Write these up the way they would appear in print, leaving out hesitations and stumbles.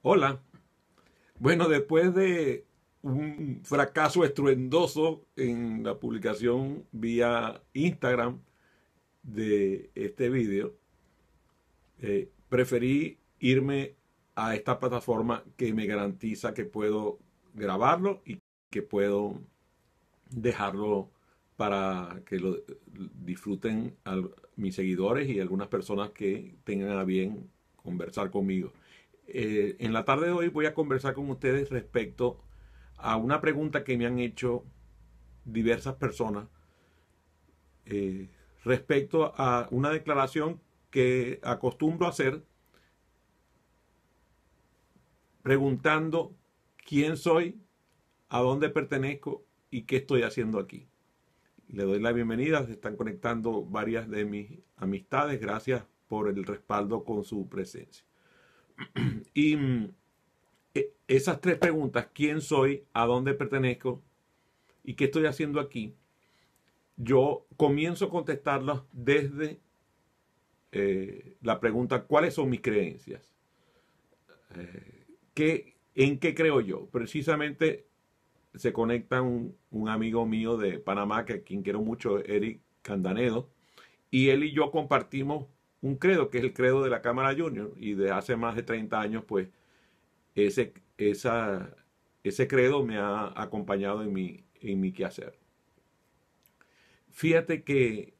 Hola. Bueno, después de un fracaso estruendoso en la publicación vía Instagram de este vídeo, preferí irme a esta plataforma que me garantiza que puedo grabarlo y que puedo dejarlo para que lo disfruten mis seguidores y algunas personas que tengan a bien conversar conmigo. En la tarde de hoy voy a conversar con ustedes respecto a una pregunta que me han hecho diversas personas eh, respecto a una declaración que acostumbro hacer preguntando quién soy, a dónde pertenezco y qué estoy haciendo aquí. Le doy la bienvenida, se están conectando varias de mis amistades, gracias por el respaldo con su presencia. Y esas tres preguntas, quién soy, a dónde pertenezco y qué estoy haciendo aquí, yo comienzo a contestarlas desde la pregunta, ¿cuáles son mis creencias? ¿En qué creo yo? Precisamente se conecta un amigo mío de Panamá, que a quien quiero mucho, Eric Candanedo, y él y yo compartimos un credo, que es el credo de la Cámara Junior, y de hace más de 30 años, pues, ese, esa, ese credo me ha acompañado en mi quehacer. Fíjate que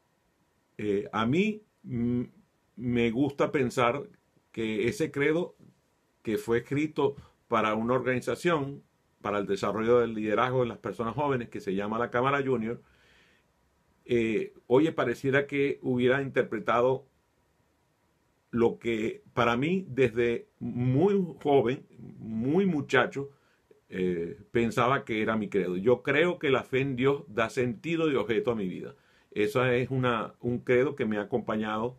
a mí me gusta pensar que ese credo que fue escrito para una organización, para el desarrollo del liderazgo de las personas jóvenes, que se llama la Cámara Junior, oye, pareciera que hubiera interpretado lo que para mí desde muy joven, muy muchacho, pensaba que era mi credo. Yo creo que la fe en Dios da sentido y objeto a mi vida. Eso es un credo que me ha acompañado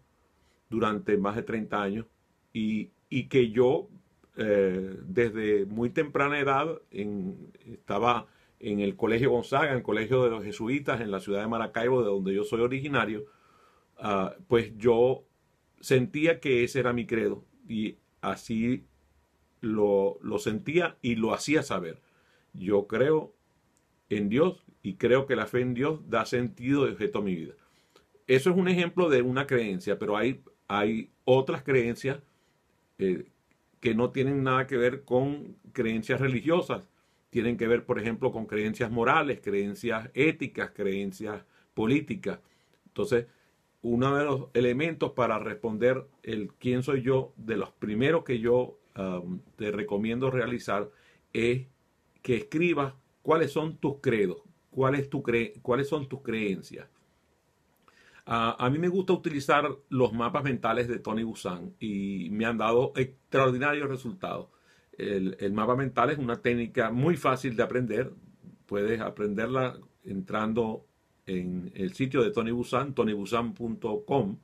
durante más de 30 años y que yo desde muy temprana edad estaba en el Colegio Gonzaga, en el Colegio de los Jesuitas, en la ciudad de Maracaibo, de donde yo soy originario, pues yo sentía que ese era mi credo y así lo sentía y lo hacía saber. Yo creo en Dios y creo que la fe en Dios da sentido y objeto a mi vida. Eso es un ejemplo de una creencia, pero hay otras creencias eh, que no tienen nada que ver con creencias religiosas. Tienen que ver, por ejemplo, con creencias morales, creencias éticas, creencias políticas. Entonces, uno de los elementos para responder el quién soy yo, de los primeros que yo te recomiendo realizar, es que escribas cuáles son tus credos, cuáles son tus creencias. A mí me gusta utilizar los mapas mentales de Tony Buzan y me han dado extraordinarios resultados. El mapa mental es una técnica muy fácil de aprender. Puedes aprenderla entrando en el sitio de Tony Buzan, tonybuzan.com,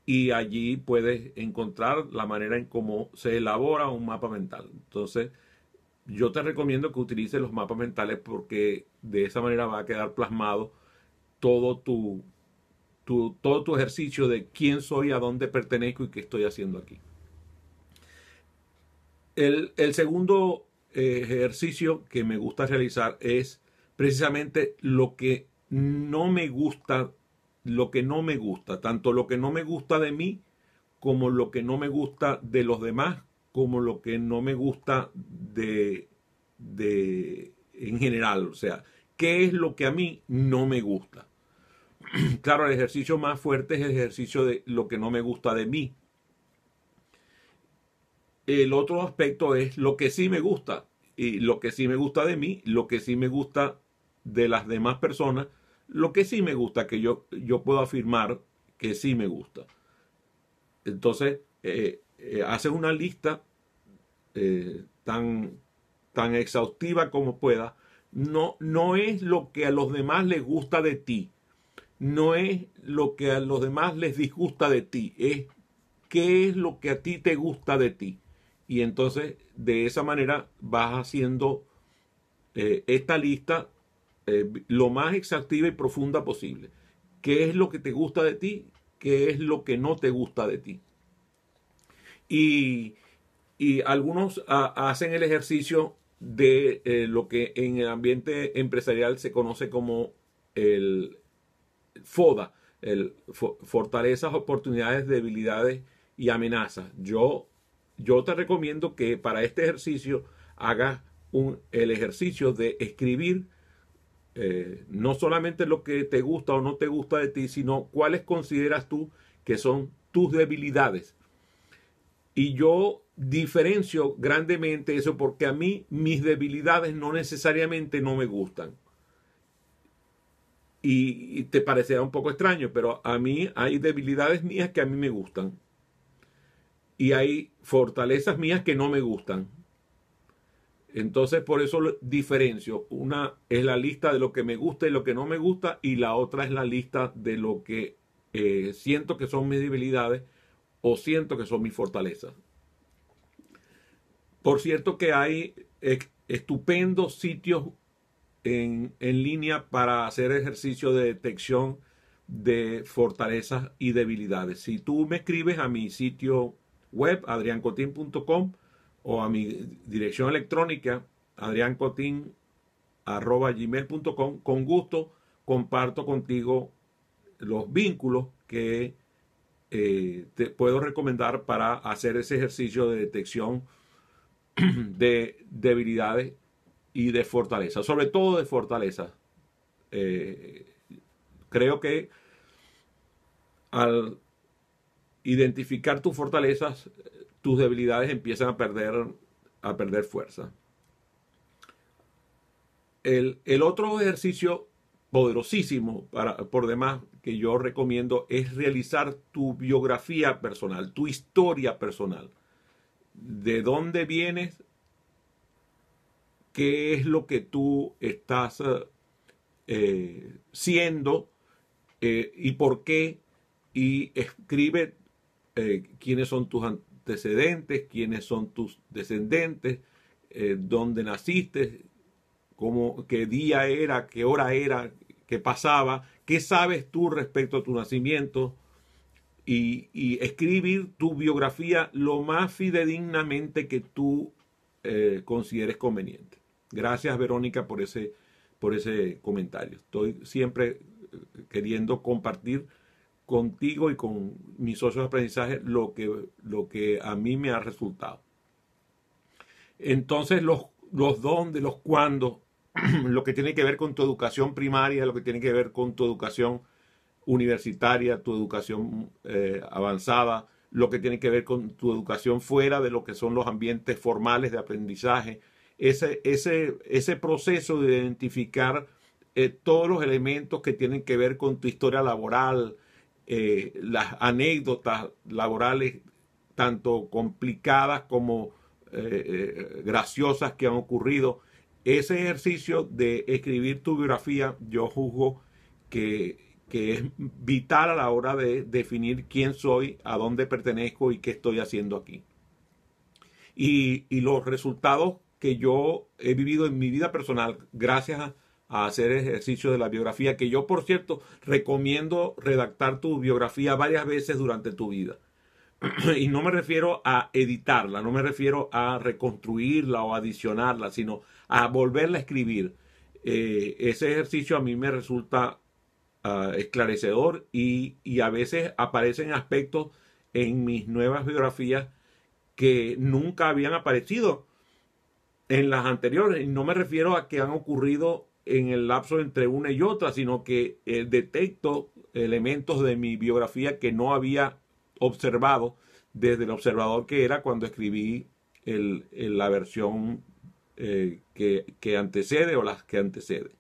y allí puedes encontrar la manera en cómo se elabora un mapa mental. Entonces, yo te recomiendo que utilices los mapas mentales porque de esa manera va a quedar plasmado todo todo tu ejercicio de quién soy, a dónde pertenezco y qué estoy haciendo aquí. El segundo ejercicio que me gusta realizar es precisamente lo que no me gusta, tanto lo que no me gusta de mí como lo que no me gusta de los demás, como lo que no me gusta en general. O sea, ¿qué es lo que a mí no me gusta? Claro, el ejercicio más fuerte es el ejercicio de lo que no me gusta de mí. El otro aspecto es lo que sí me gusta. Y lo que sí me gusta de mí, lo que sí me gusta de las demás personas, lo que sí me gusta, que yo puedo afirmar que sí me gusta. Entonces, haces una lista tan exhaustiva como pueda. No es lo que a los demás les gusta de ti, no es lo que a los demás les disgusta de ti, es qué es lo que a ti te gusta de ti. Y entonces de esa manera vas haciendo esta lista lo más exhaustiva y profunda posible. ¿Qué es lo que te gusta de ti? ¿Qué es lo que no te gusta de ti? Y y algunos hacen el ejercicio de lo que en el ambiente empresarial se conoce como el FODA, fortalezas, oportunidades, debilidades y amenazas. Yo te recomiendo que para este ejercicio hagas el ejercicio de escribir no solamente lo que te gusta o no te gusta de ti, sino cuáles consideras tú que son tus debilidades. Y yo diferencio grandemente eso porque a mí mis debilidades no necesariamente no me gustan. Y te parecerá un poco extraño, pero a mí hay debilidades mías que a mí me gustan. Y hay fortalezas mías que no me gustan. Entonces, por eso lo diferencio. Una es la lista de lo que me gusta y lo que no me gusta, y la otra es la lista de lo que siento que son mis debilidades o siento que son mis fortalezas. Por cierto que hay estupendos sitios en línea para hacer ejercicio de detección de fortalezas y debilidades. Si tú me escribes a mi sitio web, adriancotin.com, o a mi dirección electrónica, adriancotin@gmail.com, con gusto comparto contigo los vínculos que te puedo recomendar para hacer ese ejercicio de detección de debilidades y de fortaleza, sobre todo de fortaleza. Creo que al identificar tus fortalezas, tus debilidades empiezan a perder fuerza. El otro ejercicio poderosísimo por demás que yo recomiendo es realizar tu biografía personal, tu historia personal. ¿De dónde vienes? ¿Qué es lo que tú estás siendo y por qué? Y escribe quiénes son tus antecedentes, quiénes son tus descendentes, dónde naciste, qué día era, qué hora era, qué pasaba, qué sabes tú respecto a tu nacimiento, y escribir tu biografía lo más fidedignamente que tú consideres conveniente. Gracias, Verónica, por ese comentario. Estoy siempre queriendo compartir contigo y con mis socios de aprendizaje lo que a mí me ha resultado. Entonces, los dónde, los cuándo, lo que tiene que ver con tu educación primaria, lo que tiene que ver con tu educación universitaria, tu educación avanzada, lo que tiene que ver con tu educación fuera de lo que son los ambientes formales de aprendizaje, ese proceso de identificar todos los elementos que tienen que ver con tu historia laboral, las anécdotas laborales, tanto complicadas como graciosas que han ocurrido. Ese ejercicio de escribir tu biografía, yo juzgo que es vital a la hora de definir quién soy, a dónde pertenezco y qué estoy haciendo aquí. Y los resultados que yo he vivido en mi vida personal, gracias a hacer ejercicio de la biografía, que yo, por cierto, recomiendo redactar tu biografía varias veces durante tu vida. Y no me refiero a editarla, no me refiero a reconstruirla o adicionarla, sino a volverla a escribir. Ese ejercicio a mí me resulta esclarecedor y a veces aparecen aspectos en mis nuevas biografías que nunca habían aparecido en las anteriores. Y no me refiero a que han ocurrido en el lapso entre una y otra, sino que detecto elementos de mi biografía que no había observado desde el observador que era cuando escribí la versión que antecede o las que anteceden.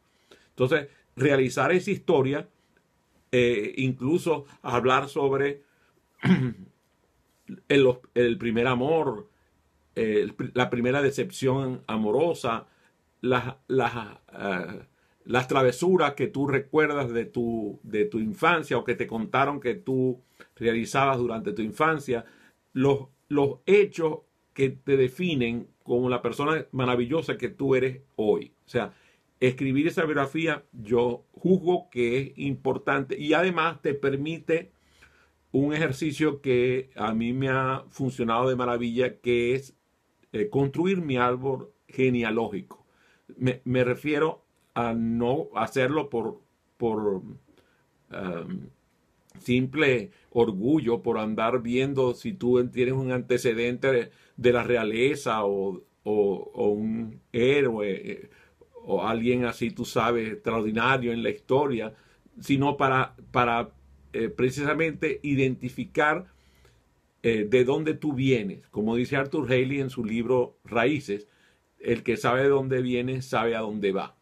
Entonces, realizar esa historia, incluso hablar sobre el primer amor, la primera decepción amorosa, las travesuras que tú recuerdas de tu infancia o que te contaron que tú realizabas durante tu infancia, los hechos que te definen como la persona maravillosa que tú eres hoy. O sea, escribir esa biografía yo juzgo que es importante y además te permite un ejercicio que a mí me ha funcionado de maravilla, que es construir mi árbol genealógico. Me refiero a no hacerlo por simple orgullo, por andar viendo si tú tienes un antecedente de la realeza o un héroe o alguien así, tú sabes, extraordinario en la historia, sino para precisamente identificar de dónde tú vienes. Como dice Arthur Haley en su libro Raíces, el que sabe de dónde viene, sabe a dónde va.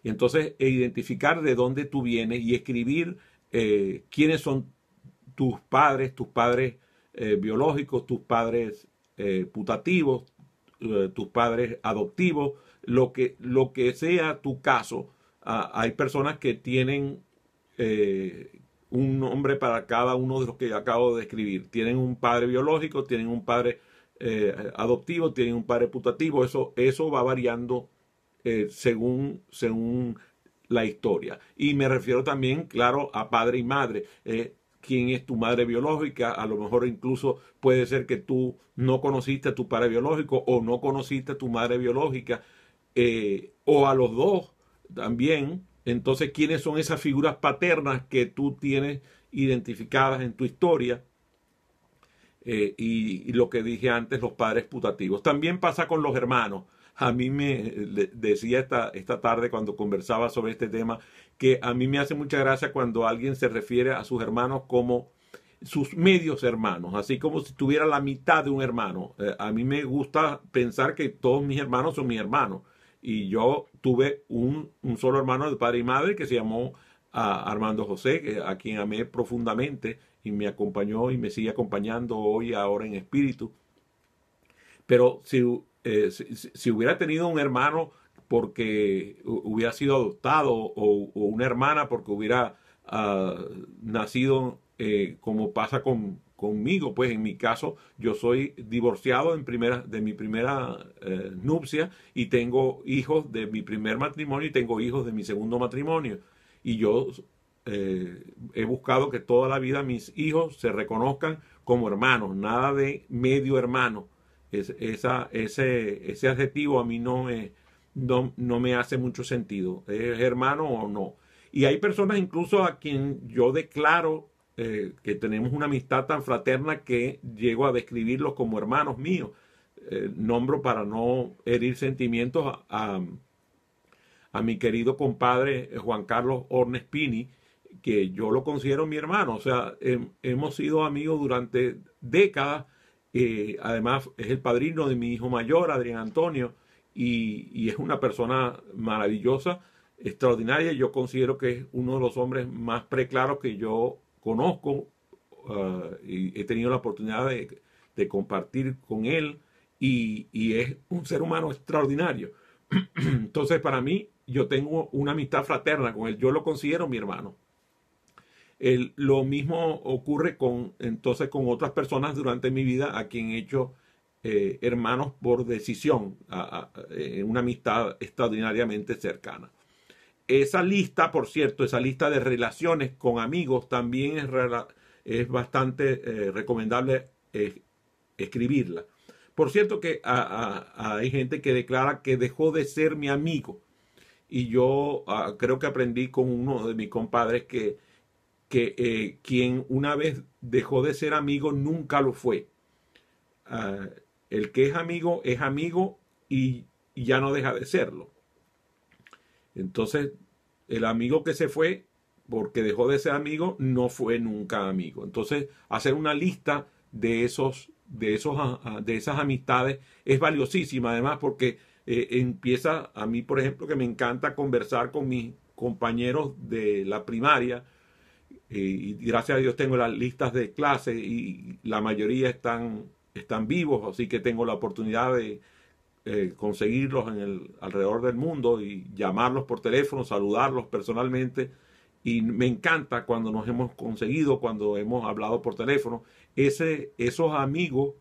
Y entonces identificar de dónde tú vienes y escribir quiénes son tus padres biológicos, tus padres putativos, tus padres adoptivos, lo que sea tu caso. Hay personas que tienen un nombre para cada uno de los que acabo de describir. Tienen un padre biológico, tienen un padre adoptivo, tienen un padre putativo. Eso va variando según la historia. Y me refiero también, claro, a padre y madre. ¿Quién es tu madre biológica? A lo mejor incluso puede ser que tú no conociste a tu padre biológico o no conociste a tu madre biológica, o a los dos también. Entonces, ¿quiénes son esas figuras paternas que tú tienes identificadas en tu historia? Y lo que dije antes, los padres putativos. También pasa con los hermanos. A mí me decía esta tarde cuando conversaba sobre este tema que a mí me hace mucha gracia cuando alguien se refiere a sus hermanos como sus medios hermanos, así como si tuviera la mitad de un hermano. A mí me gusta pensar que todos mis hermanos son mis hermanos. Y yo tuve un solo hermano de padre y madre que se llamó Armando José, a quien amé profundamente y me acompañó y me sigue acompañando hoy, ahora en espíritu. Pero si hubiera tenido un hermano porque hubiera sido adoptado o una hermana porque hubiera nacido como pasa conmigo, pues en mi caso yo soy divorciado de mi primera nupcia y tengo hijos de mi primer matrimonio y tengo hijos de mi segundo matrimonio. Y yo he buscado que toda la vida mis hijos se reconozcan como hermanos, nada de medio hermano. Ese adjetivo a mí no me hace mucho sentido. ¿Es hermano o no? Y hay personas incluso a quien yo declaro que tenemos una amistad tan fraterna que llego a describirlos como hermanos míos. Nombro para no herir sentimientos a mi querido compadre Juan Carlos Ornespini, que yo lo considero mi hermano. O sea, hemos sido amigos durante décadas. Además, es el padrino de mi hijo mayor, Adrián Antonio, y es una persona maravillosa, extraordinaria. Yo considero que es uno de los hombres más preclaros que yo conozco, y he tenido la oportunidad de compartir con él, y es un ser humano extraordinario. Entonces, para mí, yo tengo una amistad fraterna con él. Yo lo considero mi hermano. Lo mismo ocurre entonces con otras personas durante mi vida a quien he hecho hermanos por decisión, una amistad extraordinariamente cercana. Esa lista, por cierto, esa lista de relaciones con amigos también es bastante recomendable escribirla. Por cierto que hay gente que declara que dejó de ser mi amigo, y yo creo que aprendí con uno de mis compadres que quien una vez dejó de ser amigo nunca lo fue. El que es amigo y ya no deja de serlo. Entonces, el amigo que se fue porque dejó de ser amigo no fue nunca amigo. Entonces, hacer una lista de esas amistades es valiosísima, además porque empieza, a mí por ejemplo, que me encanta conversar con mis compañeros de la primaria, y gracias a Dios tengo las listas de clase y la mayoría están vivos, así que tengo la oportunidad de conseguirlos alrededor del mundo y llamarlos por teléfono, saludarlos personalmente. Y me encanta cuando nos hemos conseguido, cuando hemos hablado por teléfono, esos amigos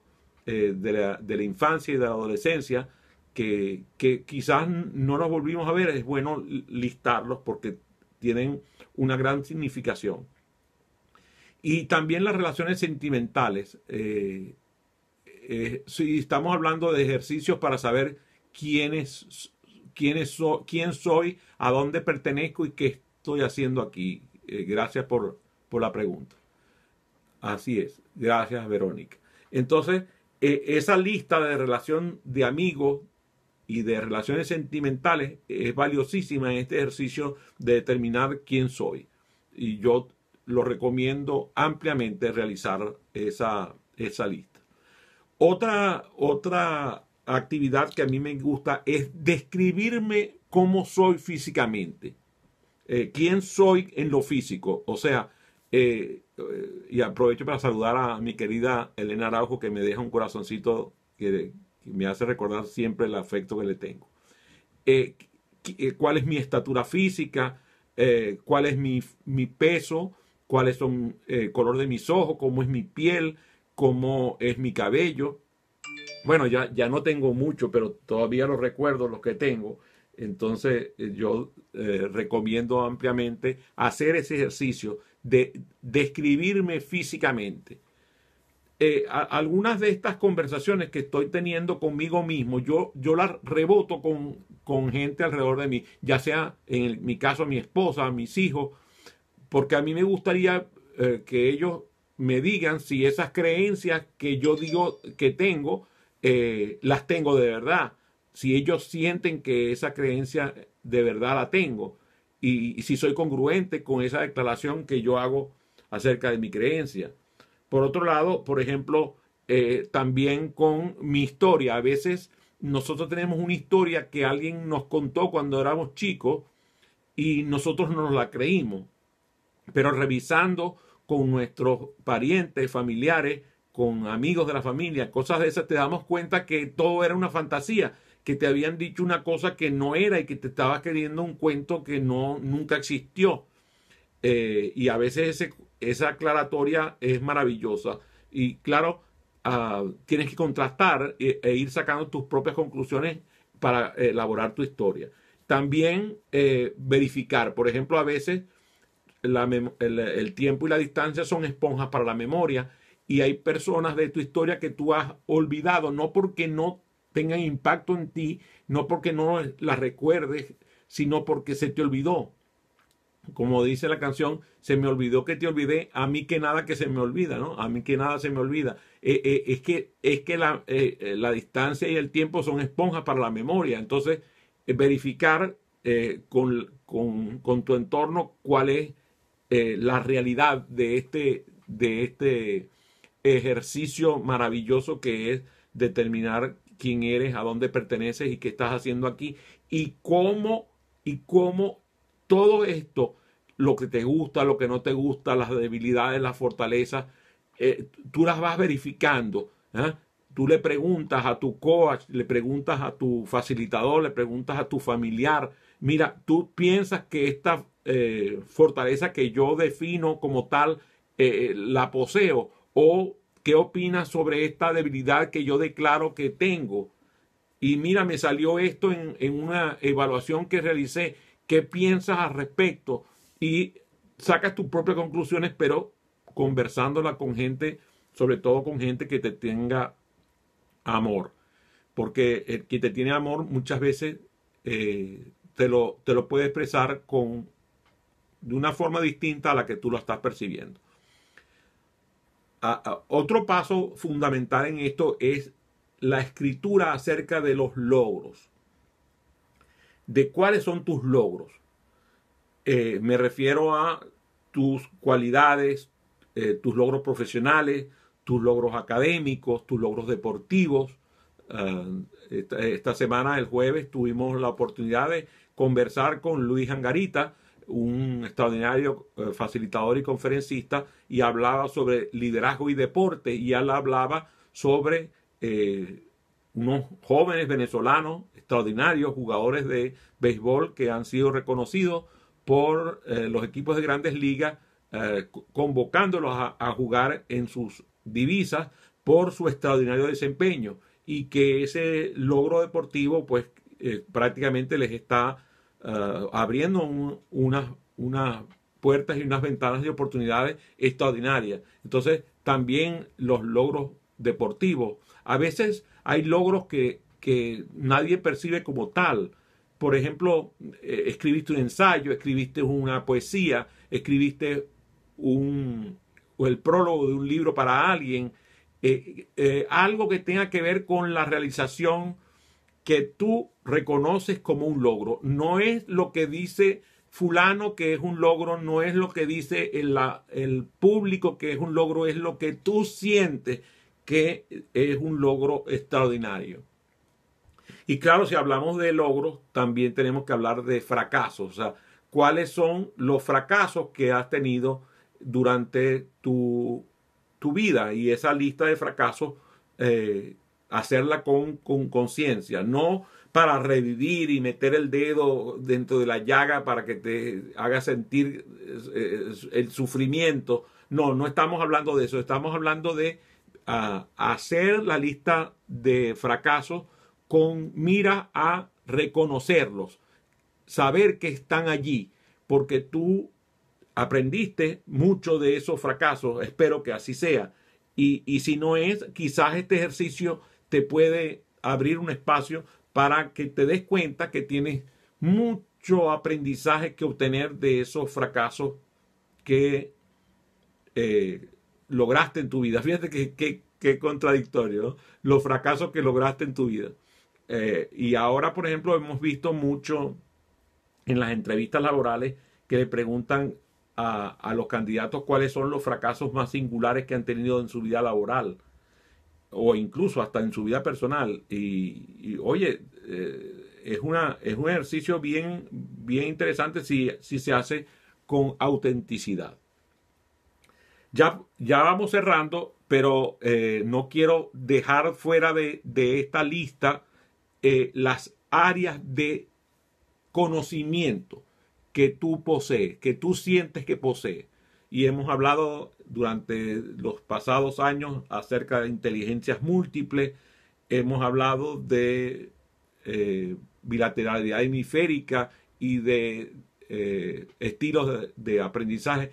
de la infancia y de la adolescencia que quizás no nos volvimos a ver. Es bueno listarlos porque tienen una gran significación. Y también las relaciones sentimentales. si estamos hablando de ejercicios para saber quién soy, a dónde pertenezco y qué estoy haciendo aquí. Gracias por la pregunta. Así es. Gracias, Verónica. Entonces, esa lista de relación de amigos y de relaciones sentimentales es valiosísima en este ejercicio de determinar quién soy. Y yo lo recomiendo ampliamente realizar esa lista. Otra actividad que a mí me gusta es describirme cómo soy físicamente. Quién soy en lo físico. O sea, y aprovecho para saludar a mi querida Elena Araujo, que me deja un corazoncito que me hace recordar siempre el afecto que le tengo. ¿Cuál es mi estatura física? ¿Cuál es mi peso? ¿Cuáles son el color de mis ojos? ¿Cómo es mi piel? ¿Cómo es mi cabello? Bueno, ya no tengo mucho, pero todavía los recuerdo, los que tengo. Entonces, yo recomiendo ampliamente hacer ese ejercicio de describirme físicamente. Algunas de estas conversaciones que estoy teniendo conmigo mismo, yo las reboto con gente alrededor de mí, ya sea en mi caso mi esposa, mis hijos, porque a mí me gustaría que ellos me digan si esas creencias que yo digo que tengo, las tengo de verdad, si ellos sienten que esa creencia de verdad la tengo y si soy congruente con esa declaración que yo hago acerca de mi creencia. Por otro lado, por ejemplo, también con mi historia. A veces nosotros tenemos una historia que alguien nos contó cuando éramos chicos y nosotros no nos la creímos. Pero revisando con nuestros parientes, familiares, con amigos de la familia, cosas de esas, te damos cuenta que todo era una fantasía, que te habían dicho una cosa que no era y que te estabas queriendo un cuento que nunca existió. Y a veces esa aclaratoria es maravillosa. Y claro, tienes que contrastar e ir sacando tus propias conclusiones para elaborar tu historia. También verificar, por ejemplo, a veces el tiempo y la distancia son esponjas para la memoria y hay personas de tu historia que tú has olvidado, no porque no tengan impacto en ti, no porque no las recuerdes, sino porque se te olvidó. Como dice la canción, se me olvidó que te olvidé, a mí que nada que se me olvida, ¿no? A mí que nada se me olvida. Es que la distancia y el tiempo son esponjas para la memoria. Entonces, verificar con tu entorno cuál es la realidad de este ejercicio maravilloso que es determinar quién eres, a dónde perteneces y qué estás haciendo aquí y cómo todo esto, lo que te gusta, lo que no te gusta, las debilidades, las fortalezas, tú las vas verificando. Tú le preguntas a tu coach, le preguntas a tu facilitador, le preguntas a tu familiar, mira, tú piensas que esta fortaleza que yo defino como tal, la poseo, o qué opinas sobre esta debilidad que yo declaro que tengo. Y mira, me salió esto en una evaluación que realicé. ¿Qué piensas al respecto? Y sacas tus propias conclusiones, pero conversándola con gente, sobre todo con gente que te tenga amor. Porque el que te tiene amor muchas veces te lo puede expresar de una forma distinta a la que tú lo estás percibiendo. Otro paso fundamental en esto es la escritura acerca de los logros. ¿De cuáles son tus logros? Me refiero a tus cualidades, tus logros profesionales, tus logros académicos, tus logros deportivos. Esta semana, el jueves, tuvimos la oportunidad de conversar con Luis Angarita, un extraordinario facilitador y conferencista, y hablaba sobre liderazgo y deporte, y él hablaba sobre unos jóvenes venezolanos extraordinarios, jugadores de béisbol que han sido reconocidos por los equipos de grandes ligas, convocándolos a jugar en sus divisas por su extraordinario desempeño, y que ese logro deportivo pues prácticamente les está abriendo unas puertas y unas ventanas de oportunidades extraordinarias. Entonces también los logros deportivos. A veces hay logros que nadie percibe como tal. Por ejemplo, escribiste un ensayo, escribiste una poesía, escribiste o el prólogo de un libro para alguien, algo que tenga que ver con la realización que tú reconoces como un logro. No es lo que dice fulano que es un logro, no es lo que dice el público que es un logro, es lo que tú sientes que es un logro extraordinario. Y claro, si hablamos de logros, también tenemos que hablar de fracasos. O sea, ¿cuáles son los fracasos que has tenido durante tu vida? Y esa lista de fracasos, hacerla con conciencia, no para revivir y meter el dedo dentro de la llaga para que te haga sentir el sufrimiento. No, no estamos hablando de eso. Estamos hablando de hacer la lista de fracasos con mira a reconocerlos, saber que están allí, porque tú aprendiste mucho de esos fracasos, espero que así sea. Y si no es, quizás este ejercicio te puede abrir un espacio para que te des cuenta que tienes mucho aprendizaje que obtener de esos fracasos que lograste en tu vida. Fíjate que contradictorio, ¿no? Los fracasos que lograste en tu vida. Y ahora, por ejemplo, hemos visto mucho en las entrevistas laborales que le preguntan a los candidatos cuáles son los fracasos más singulares que han tenido en su vida laboral o incluso hasta en su vida personal. Oye, es un ejercicio bien interesante si se hace con autenticidad. Ya vamos cerrando, pero no quiero dejar fuera de esta lista las áreas de conocimiento que tú posees, que tú sientes que posees. Y hemos hablado durante los pasados años acerca de inteligencias múltiples, hemos hablado de bilateralidad hemisférica y de estilos de aprendizaje.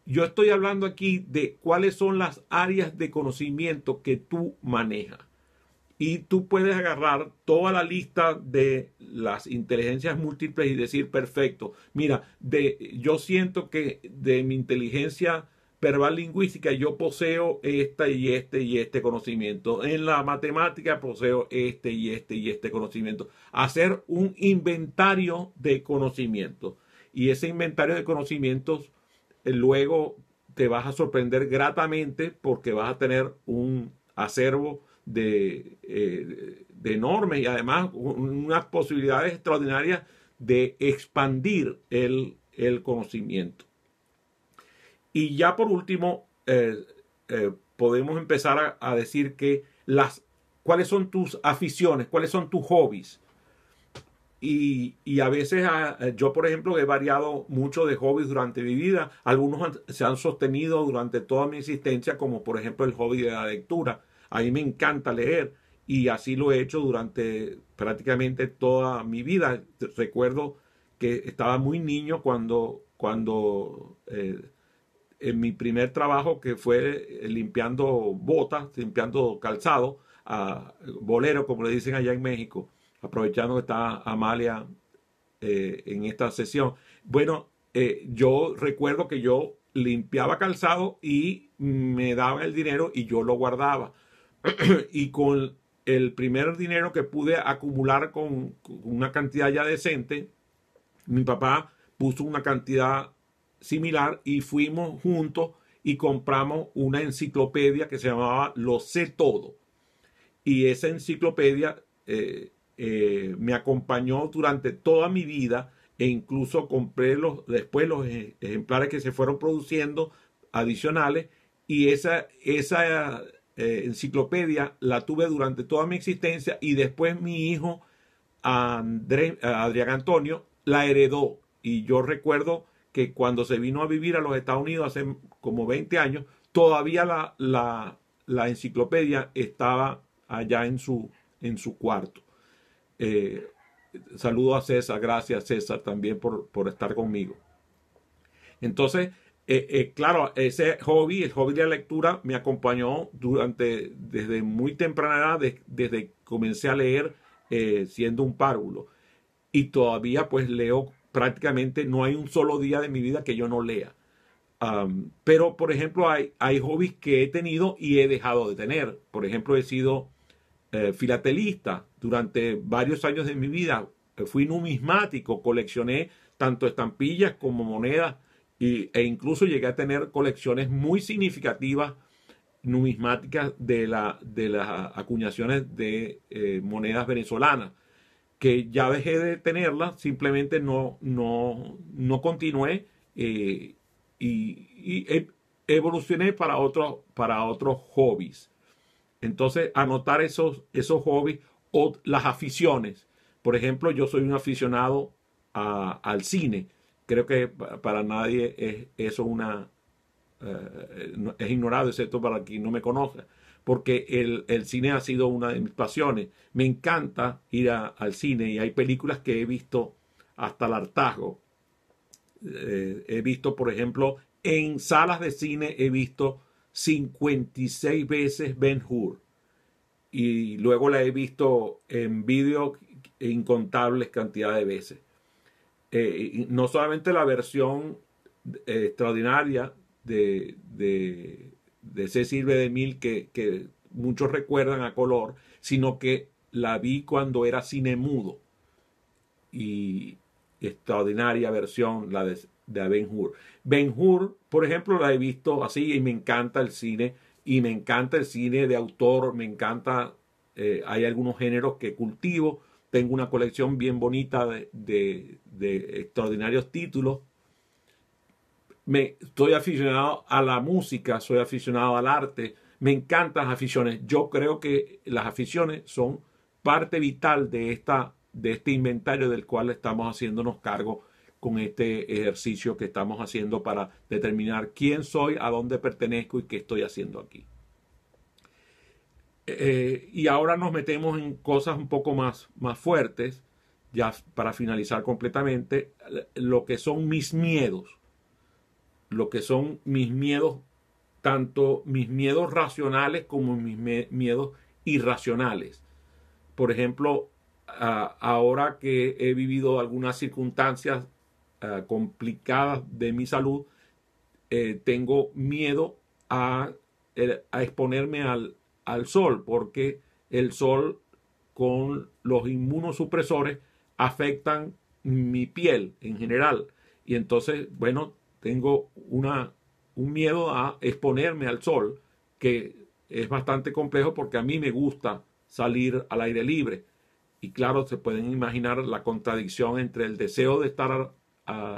Yo estoy hablando aquí de cuáles son las áreas de conocimiento que tú manejas. Y tú puedes agarrar toda la lista de las inteligencias múltiples y decir, perfecto, mira, yo siento que de mi inteligencia verbal lingüística yo poseo este y este y este conocimiento. En la matemática poseo este y este y este conocimiento. Hacer un inventario de conocimientos. Y ese inventario de conocimientos luego te vas a sorprender gratamente porque vas a tener un acervo de enormes y además unas posibilidades extraordinarias de expandir el conocimiento. Y ya por último, podemos empezar a decir que cuáles son tus aficiones, cuáles son tus hobbies. Y a veces yo, por ejemplo, he variado mucho de hobbies durante mi vida. Algunos se han sostenido durante toda mi existencia, como por ejemplo el hobby de la lectura. A mí me encanta leer y así lo he hecho durante prácticamente toda mi vida. Recuerdo que estaba muy niño cuando en mi primer trabajo, que fue limpiando botas, limpiando calzado, bolero, como le dicen allá en México, aprovechando que está Amalia en esta sesión. Bueno, yo recuerdo que yo limpiaba calzado y me daban el dinero y yo lo guardaba. Y con el primer dinero que pude acumular con una cantidad ya decente, mi papá puso una cantidad similar y fuimos juntos y compramos una enciclopedia que se llamaba Lo sé todo. Y esa enciclopedia me acompañó durante toda mi vida e incluso compré después los ejemplares que se fueron produciendo adicionales y esa enciclopedia la tuve durante toda mi existencia y después mi hijo Adrián Antonio la heredó y yo recuerdo que cuando se vino a vivir a los Estados Unidos hace como 20 años todavía la enciclopedia estaba allá en su cuarto. Saludo a César, gracias César también por estar conmigo. Entonces, claro, ese hobby, el hobby de la lectura, me acompañó desde muy temprana edad, desde que comencé a leer siendo un párvulo. Y todavía pues leo prácticamente, no hay un solo día de mi vida que yo no lea. Pero, por ejemplo, hay hobbies que he tenido y he dejado de tener. Por ejemplo, he sido filatelista durante varios años de mi vida. Fui numismático, coleccioné tanto estampillas como monedas e incluso llegué a tener colecciones muy significativas numismáticas de las acuñaciones de monedas venezolanas, que ya dejé de tenerlas, simplemente no continué y evolucioné para otros hobbies. Entonces, anotar esos hobbies o las aficiones. Por ejemplo, yo soy un aficionado al cine. Creo que para nadie es eso es ignorado, excepto para quien no me conoce. Porque el cine ha sido una de mis pasiones. Me encanta ir al cine y hay películas que he visto hasta el hartazgo. He visto, por ejemplo, en salas de cine he visto 56 veces Ben-Hur y luego la he visto en vídeo incontables cantidades de veces. No solamente la versión extraordinaria de Cecil B. DeMille que muchos recuerdan a color, sino que la vi cuando era cine mudo y extraordinaria versión la de Ben-Hur. Ben-Hur, por ejemplo, la he visto así y me encanta el cine y me encanta el cine de autor, me encanta, hay algunos géneros que cultivo, tengo una colección bien bonita de extraordinarios títulos. Estoy aficionado a la música, soy aficionado al arte, me encantan las aficiones. Yo creo que las aficiones son parte vital de este inventario del cual estamos haciéndonos cargo con este ejercicio que estamos haciendo para determinar quién soy, a dónde pertenezco y qué estoy haciendo aquí. Y ahora nos metemos en cosas un poco más fuertes, ya para finalizar completamente, lo que son mis miedos. Lo que son mis miedos, tanto mis miedos racionales como mis miedos irracionales. Por ejemplo, ahora que he vivido algunas circunstancias complicadas de mi salud, tengo miedo a exponerme al sol, porque el sol con los inmunosupresores afectan mi piel en general. Y entonces, bueno, tengo un miedo a exponerme al sol, que es bastante complejo porque a mí me gusta salir al aire libre. Y claro, se pueden imaginar la contradicción entre el deseo de estar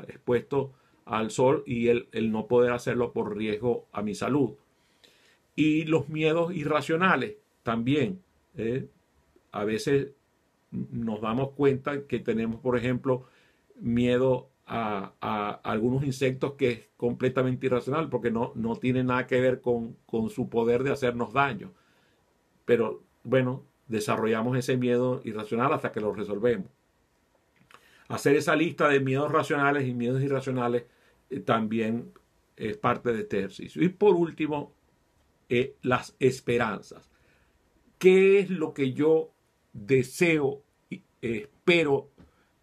expuesto al sol y el no poder hacerlo por riesgo a mi salud. Y los miedos irracionales también. A veces nos damos cuenta que tenemos, por ejemplo, miedo a algunos insectos que es completamente irracional porque no tiene nada que ver con su poder de hacernos daño. Pero bueno, desarrollamos ese miedo irracional hasta que lo resolvemos. Hacer esa lista de miedos racionales y miedos irracionales también es parte de este ejercicio. Y por último, las esperanzas. ¿Qué es lo que yo deseo, espero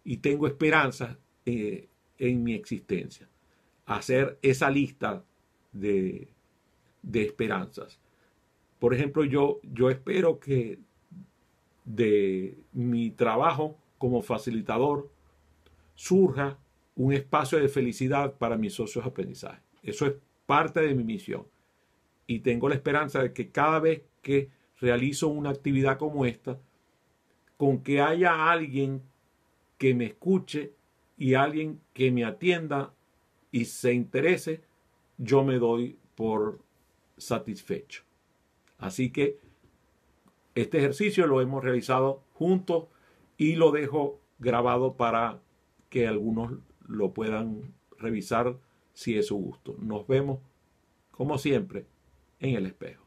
y tengo esperanzas en mi existencia? Hacer esa lista de esperanzas. Por ejemplo, yo espero que de mi trabajo como facilitador surja un espacio de felicidad para mis socios de aprendizaje. Eso es parte de mi misión. Y tengo la esperanza de que cada vez que realizo una actividad como esta, con que haya alguien que me escuche y alguien que me atienda y se interese, yo me doy por satisfecho. Así que este ejercicio lo hemos realizado juntos y lo dejo grabado para que algunos lo puedan revisar si es su gusto. Nos vemos, como siempre, en el espejo.